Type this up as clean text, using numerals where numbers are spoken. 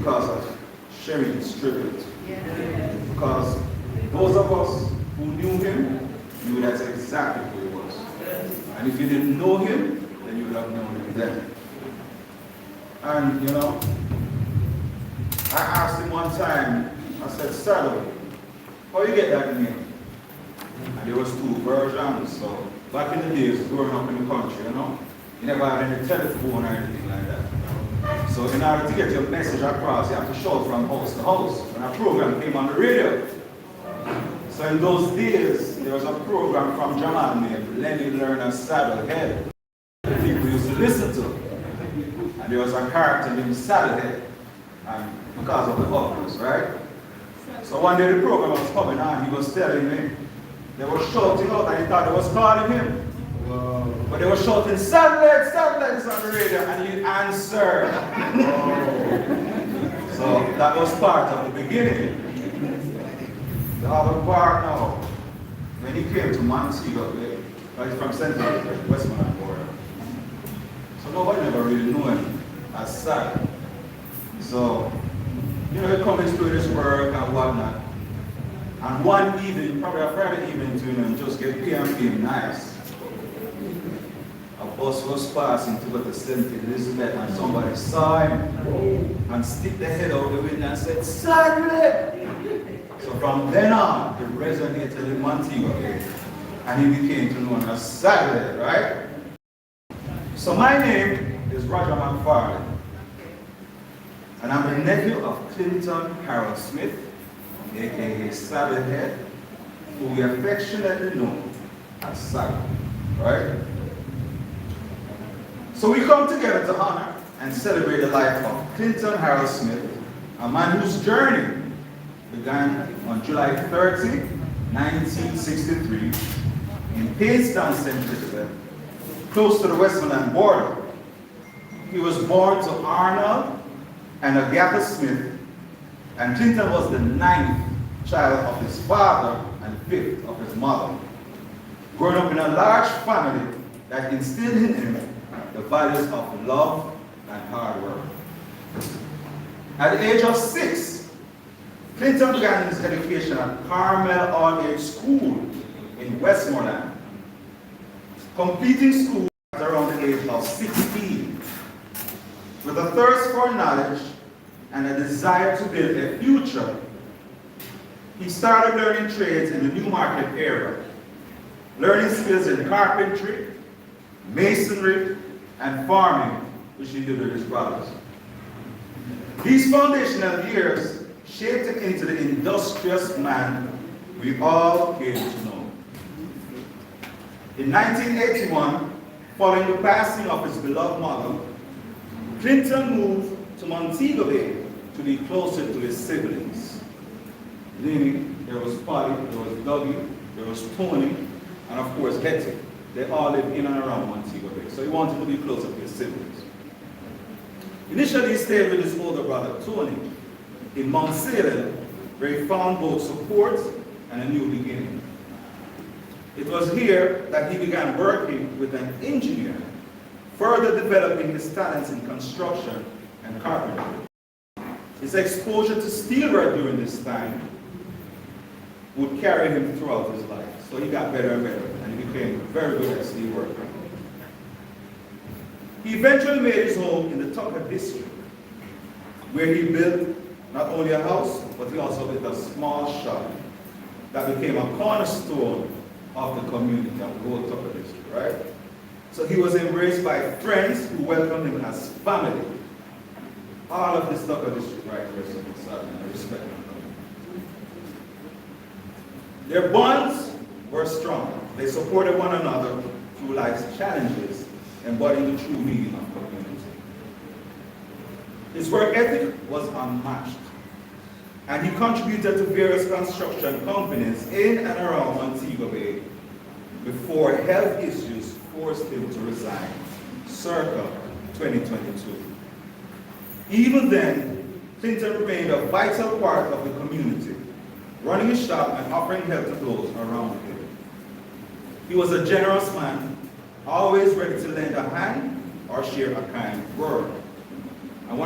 because of Sherry's tribute. Because those of us who knew him knew that's exactly who he was. And if you didn't know him, then you would have known him then. And you know, I asked him one time, I said, "Sir, how you get that name?" And there was two versions. So back in the days, growing up in the country, you know, you never had any telephone or anything like that. So in order to get your message across, you have to shout from house to house. And a program came on the radio. So in those days, there was a program from Jamal named Lenny Lerner Saddlehead that people used to listen to. And there was a character named Saddlehead, and because of the uproars, right? So one day the program was coming on, he was telling me, they were shouting out and he thought they was calling him. Wow. But they were shouting, "Satellite, satellites" on the radio, and he answered. So that was part of the beginning. The other part now, when he came to Montego Bay, he's from Central Westmoreland border. So nobody never really knew him as Sal. So, you know, he comes through this work and whatnot. And one evening, probably a Friday evening, to him, just get being nice. A bus was passing to go to St. Elizabeth, and somebody saw him and stick the head out the window and said, "Sadly!" So from then on, it resonated in Montego Bay, and he became to known as Sadly, right? So my name is Roger McFarlane, and I'm the nephew of Clinton Harold Smith, aka Saddlehead, who we affectionately know as Sally, right? So we come together to honor and celebrate the life of Clinton Harold Smith, a man whose journey began on July 30, 1963, in Painstown, St. Elizabeth, close to the Westmoreland border. He was born to Arnold and Agatha Smith, and Clinton was the 9th child of his father and 5th of his mother. Growing up in a large family that instilled in him the values of love and hard work. At the age of 6, Clinton began his education at Carmel All-Age School in Westmoreland, completing school at around the age of 16. With a thirst for knowledge and a desire to build a future, he started learning trades in the Newmarket area, learning skills in carpentry, masonry, and farming, which he did with his brothers. These foundational years shaped him into the industrious man we all came to know. In 1981, following the passing of his beloved mother, Clinton moved to Montego Bay to be closer to his siblings. Meaning, there was Polly, there was Dougie, there was Tony, and of course Hetty. They all lived in and around Montego Bay, so he wanted to be closer to his siblings. Initially, he stayed with his older brother, Tony, in Mount Salem, where he found both support and a new beginning. It was here that he began working with an engineer, further developing his talents in construction and carpentry. His exposure to steelwork during this time would carry him throughout his life. So he got better and better, and he became very good at steelwork. He eventually made his home in the Tucker district, where he built not only a house, but he also built a small shop that became a cornerstone of the community of the whole Tucker district, right? So he was embraced by friends who welcomed him as family. All of this Tucker district right here, so I respect them. Their bonds were strong. They supported one another through life's challenges, embodying the true meaning of community. His work ethic was unmatched, and he contributed to various construction companies in and around Montego Bay before health issues forced him to resign, circa 2022. Even then, Clinton remained a vital part of the community, running his shop and offering help to those around him. He was a generous man, always ready to lend a hand or share a kind word.